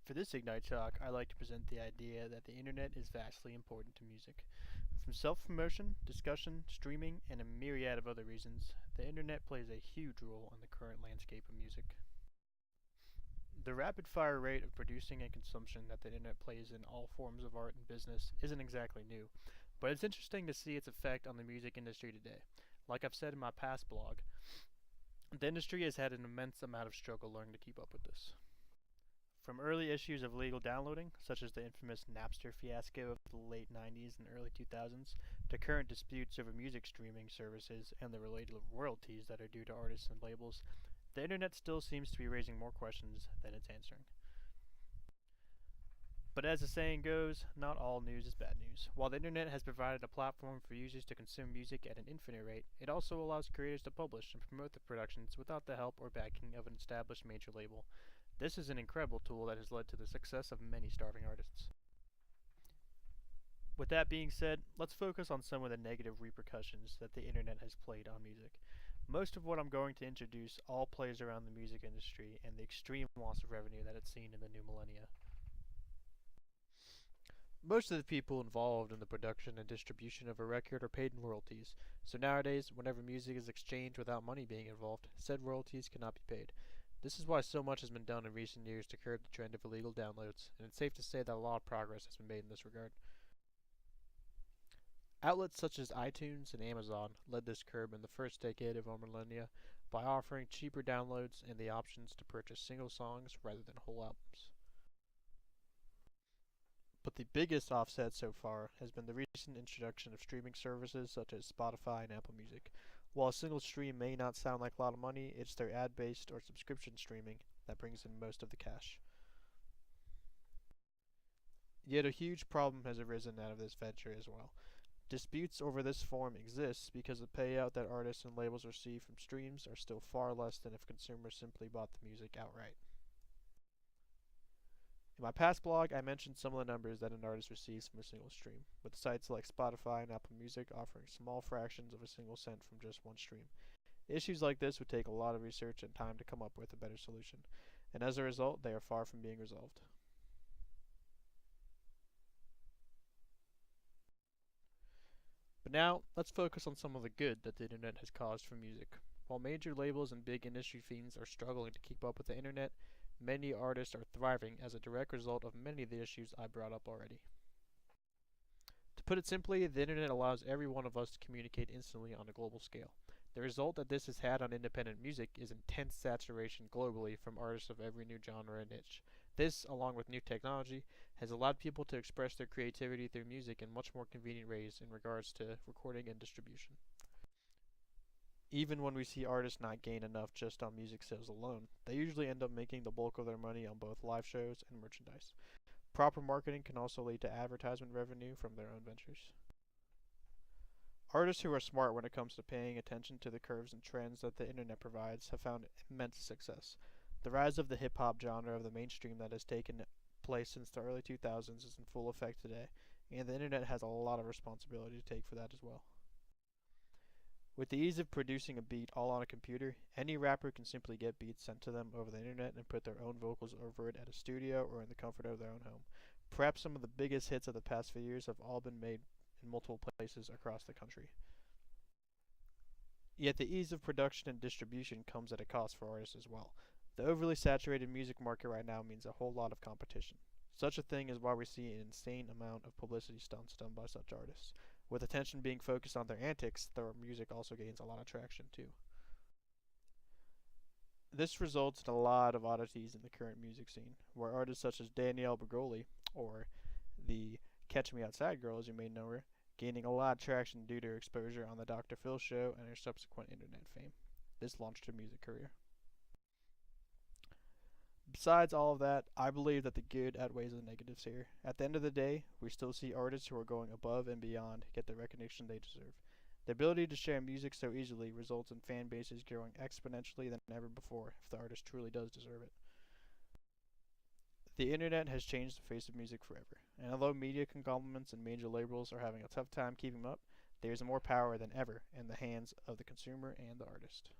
For this Ignite talk, I like to present the idea that the internet is vastly important to music. From self promotion, discussion, streaming, and a myriad of other reasons, the internet plays a huge role in the current landscape of music. The rapid fire rate of producing and consumption that the internet plays in all forms of art and business isn't exactly new, but it's interesting to see its effect on the music industry today. Like I've said in my past blog, the industry has had an immense amount of struggle learning to keep up with this. From early issues of legal downloading, such as the infamous Napster fiasco of the late 90s and early 2000s, to current disputes over music streaming services and the related royalties that are due to artists and labels, the internet still seems to be raising more questions than it's answering. But as the saying goes, not all news is bad news. While the internet has provided a platform for users to consume music at an infinite rate, it also allows creators to publish and promote their productions without the help or backing of an established major label. This is an incredible tool that has led to the success of many starving artists. With that being said, let's focus on some of the negative repercussions that the internet has played on music. Most of what I'm going to introduce all plays around the music industry and the extreme loss of revenue that it's seen in the new millennia. Most of the people involved in the production and distribution of a record are paid in royalties, so nowadays, whenever music is exchanged without money being involved, said royalties cannot be paid. This is why so much has been done in recent years to curb the trend of illegal downloads, and it's safe to say that a lot of progress has been made in this regard. Outlets such as iTunes and Amazon led this curb in the first decade of our millennia by offering cheaper downloads and the options to purchase single songs rather than whole albums. But the biggest offset so far has been the recent introduction of streaming services such as Spotify and Apple Music. While a single stream may not sound like a lot of money, it's their ad-based or subscription streaming that brings in most of the cash. Yet a huge problem has arisen out of this venture as well. Disputes over this form exists because the payout that artists and labels receive from streams are still far less than if consumers simply bought the music outright. In my past blog, I mentioned some of the numbers that an artist receives from a single stream, with sites like Spotify and Apple Music offering small fractions of a single cent from just one stream. Issues like this would take a lot of research and time to come up with a better solution, and as a result, they are far from being resolved. But now, let's focus on some of the good that the internet has caused for music. While major labels and big industry fiends are struggling to keep up with the internet, many artists are thriving as a direct result of many of the issues I brought up already. To put it simply, the internet allows every one of us to communicate instantly on a global scale. The result that this has had on independent music is intense saturation globally from artists of every new genre and niche. This, along with new technology, has allowed people to express their creativity through music in much more convenient ways in regards to recording and distribution. Even when we see artists not gain enough just on music sales alone, they usually end up making the bulk of their money on both live shows and merchandise. Proper marketing can also lead to advertisement revenue from their own ventures. Artists who are smart when it comes to paying attention to the curves and trends that the internet provides have found immense success. The rise of the hip hop genre of the mainstream that has taken place since the early 2000s is in full effect today, and the internet has a lot of responsibility to take for that as well. With the ease of producing a beat all on a computer, any rapper can simply get beats sent to them over the internet and put their own vocals over it at a studio or in the comfort of their own home. Perhaps some of the biggest hits of the past few years have all been made in multiple places across the country. Yet the ease of production and distribution comes at a cost for artists as well. The overly saturated music market right now means a whole lot of competition. Such a thing is why we see an insane amount of publicity stunts done by such artists. With attention being focused on their antics, their music also gains a lot of traction too. This results in a lot of oddities in the current music scene, where artists such as Danielle Bregoli, or the Catch Me Outside girl as you may know her, gaining a lot of traction due to her exposure on the Dr. Phil show and her subsequent internet fame. This launched her music career. Besides all of that, I believe that the good outweighs the negatives here. At the end of the day, we still see artists who are going above and beyond get the recognition they deserve. The ability to share music so easily results in fan bases growing exponentially than ever before if the artist truly does deserve it. The internet has changed the face of music forever, and although media conglomerates and major labels are having a tough time keeping up, there is more power than ever in the hands of the consumer and the artist.